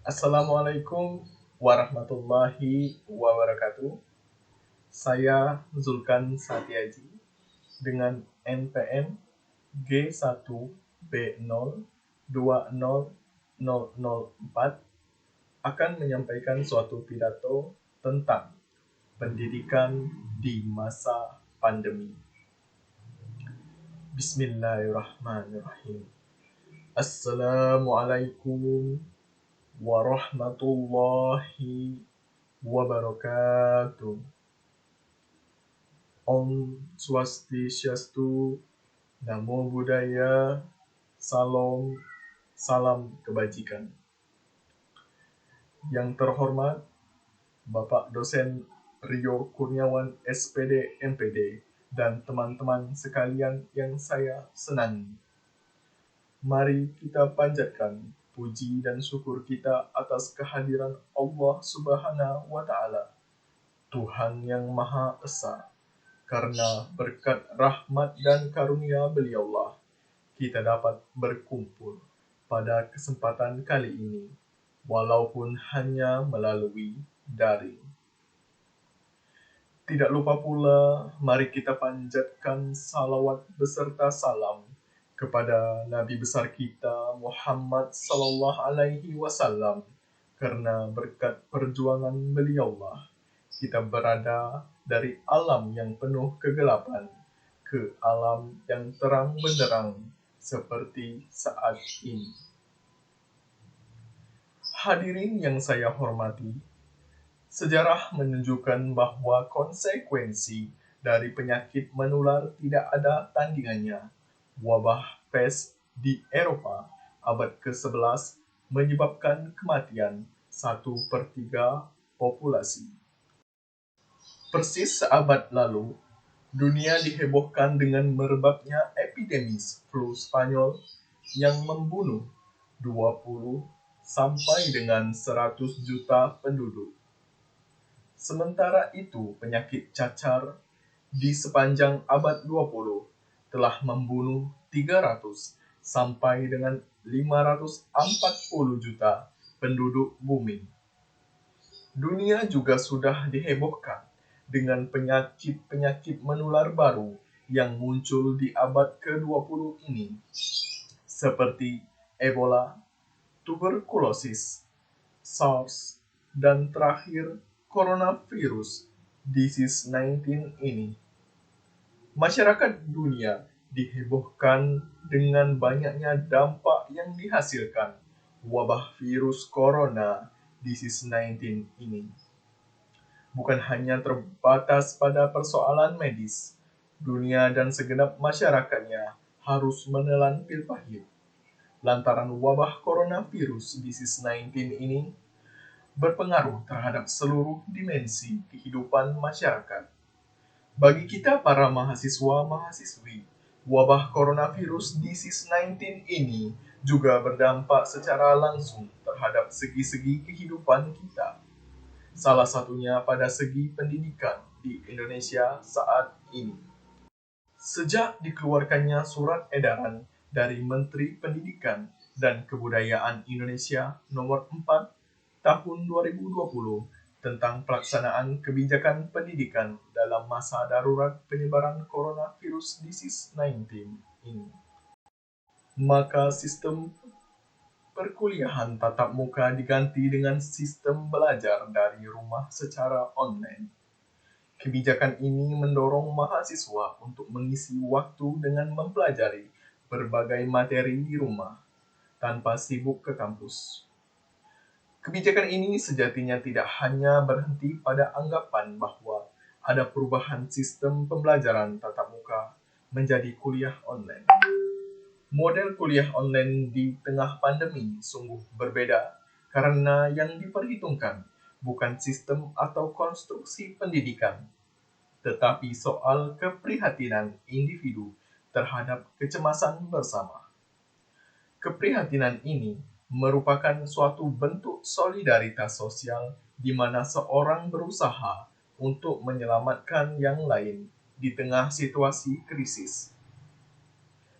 Assalamualaikum warahmatullahi wabarakatuh. Saya Zulkan Satyaji dengan NPM G1B0200004 akan menyampaikan suatu pidato tentang pendidikan di masa pandemi. Bismillahirrahmanirrahim. Assalamualaikum warahmatullahi wabarakatuh. Om Swastiastu, Namo Buddhaya, Salam Kebajikan. Yang terhormat Bapak Dosen Rio Kurniawan SPD MPD dan teman-teman sekalian yang saya senangi. Mari kita panjatkan puji dan syukur kita atas kehadiran Allah Subhanahu wa Ta'ala, Tuhan yang Maha Esa. Karena berkat rahmat dan karunia beliaulah, kita dapat berkumpul pada kesempatan kali ini, walaupun hanya melalui daring. Tidak lupa pula, mari kita panjatkan salawat beserta salam kepada Nabi besar kita Muhammad Sallallahu Alaihi Wasallam, karena berkat perjuangan beliaulah kita berada dari alam yang penuh kegelapan ke alam yang terang benderang seperti saat ini. Hadirin yang saya hormati, sejarah menunjukkan bahwa konsekuensi dari penyakit menular tidak ada tandingannya. Wabah pes di Eropa abad ke-11 menyebabkan kematian 1/3 populasi. Persis seabad lalu, dunia dihebohkan dengan merebaknya epidemi flu Spanyol yang membunuh 20 sampai dengan 100 juta penduduk. Sementara itu, penyakit cacar di sepanjang abad 20 telah membunuh 300 sampai dengan 540 juta penduduk bumi. Dunia juga sudah dihebohkan dengan penyakit-penyakit menular baru yang muncul di abad ke-20 ini, seperti Ebola, tuberkulosis, SARS, dan terakhir coronavirus disease 19 ini. Masyarakat dunia dihebohkan dengan banyaknya dampak yang dihasilkan wabah virus corona disease 19 ini. Bukan hanya terbatas pada persoalan medis, dunia dan segenap masyarakatnya harus menelan pil pahit. Lantaran wabah coronavirus disease 19 ini berpengaruh terhadap seluruh dimensi kehidupan masyarakat. Bagi kita para mahasiswa-mahasiswi, wabah coronavirus disease 19 ini juga berdampak secara langsung terhadap segi-segi kehidupan kita. Salah satunya pada segi pendidikan di Indonesia saat ini. Sejak dikeluarkannya surat edaran dari Menteri Pendidikan dan Kebudayaan Indonesia nomor 4 tahun 2020 tentang pelaksanaan kebijakan pendidikan dalam masa darurat penyebaran coronavirus disease 19 ini, maka sistem perkuliahan tatap muka diganti dengan sistem belajar dari rumah secara online. Kebijakan ini mendorong mahasiswa untuk mengisi waktu dengan mempelajari berbagai materi di rumah, tanpa sibuk ke kampus. Kebijakan ini sejatinya tidak hanya berhenti pada anggapan bahwa ada perubahan sistem pembelajaran tatap muka menjadi kuliah online. Model kuliah online di tengah pandemi sungguh berbeda karena yang diperhitungkan bukan sistem atau konstruksi pendidikan, tetapi soal keprihatinan individu terhadap kecemasan bersama. Keprihatinan ini merupakan suatu bentuk solidaritas sosial di mana seorang berusaha untuk menyelamatkan yang lain di tengah situasi krisis.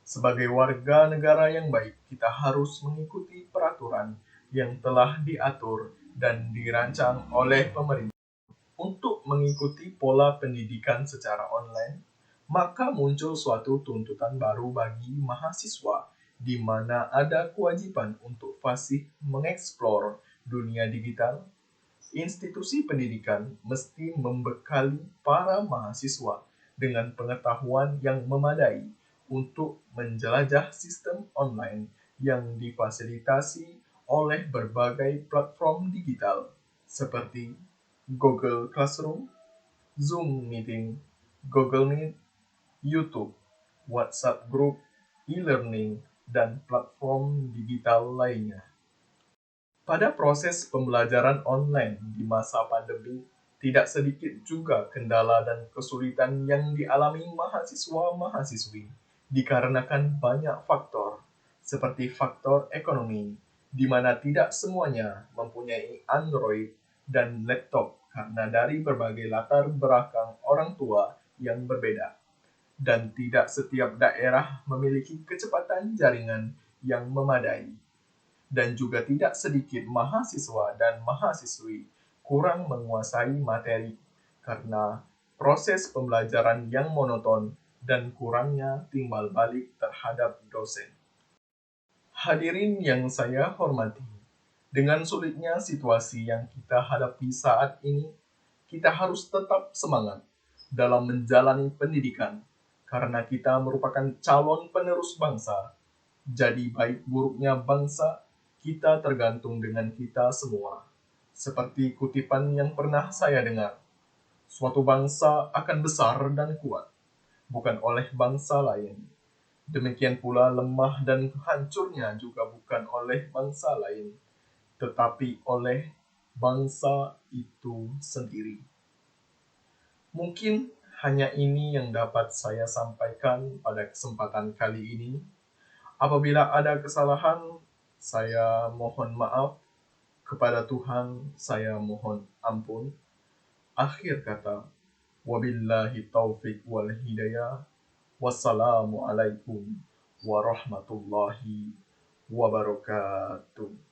Sebagai warga negara yang baik, kita harus mengikuti peraturan yang telah diatur dan dirancang oleh pemerintah untuk mengikuti pola pendidikan secara online, maka muncul suatu tuntutan baru bagi mahasiswa di mana ada kewajiban untuk fasih mengeksplor dunia digital. Institusi pendidikan mesti membekali para mahasiswa dengan pengetahuan yang memadai untuk menjelajah sistem online yang difasilitasi oleh berbagai platform digital seperti Google Classroom, Zoom Meeting, Google Meet, YouTube, WhatsApp Group, e-learning, dan platform digital lainnya. Pada proses pembelajaran online di masa pandemi, tidak sedikit juga kendala dan kesulitan yang dialami mahasiswa-mahasiswi dikarenakan banyak faktor, seperti faktor ekonomi, di mana tidak semuanya mempunyai Android dan laptop karena dari berbagai latar belakang orang tua yang berbeda, dan tidak setiap daerah memiliki kecepatan jaringan yang memadai, dan juga tidak sedikit mahasiswa dan mahasiswi kurang menguasai materi karena proses pembelajaran yang monoton dan kurangnya timbal balik terhadap dosen. Hadirin yang saya hormati, dengan sulitnya situasi yang kita hadapi saat ini, kita harus tetap semangat dalam menjalani pendidikan karena kita merupakan calon penerus bangsa. Jadi baik buruknya bangsa, kita tergantung dengan kita semua. Seperti kutipan yang pernah saya dengar, suatu bangsa akan besar dan kuat, bukan oleh bangsa lain. Demikian pula lemah dan hancurnya juga bukan oleh bangsa lain, tetapi oleh bangsa itu sendiri. Mungkin hanya ini yang dapat saya sampaikan pada kesempatan kali ini. Apabila ada kesalahan, saya mohon maaf. Kepada Tuhan, saya mohon ampun. Akhir kata, wabillahi taufiq wal hidayah. Wassalamualaikum warahmatullahi wabarakatuh.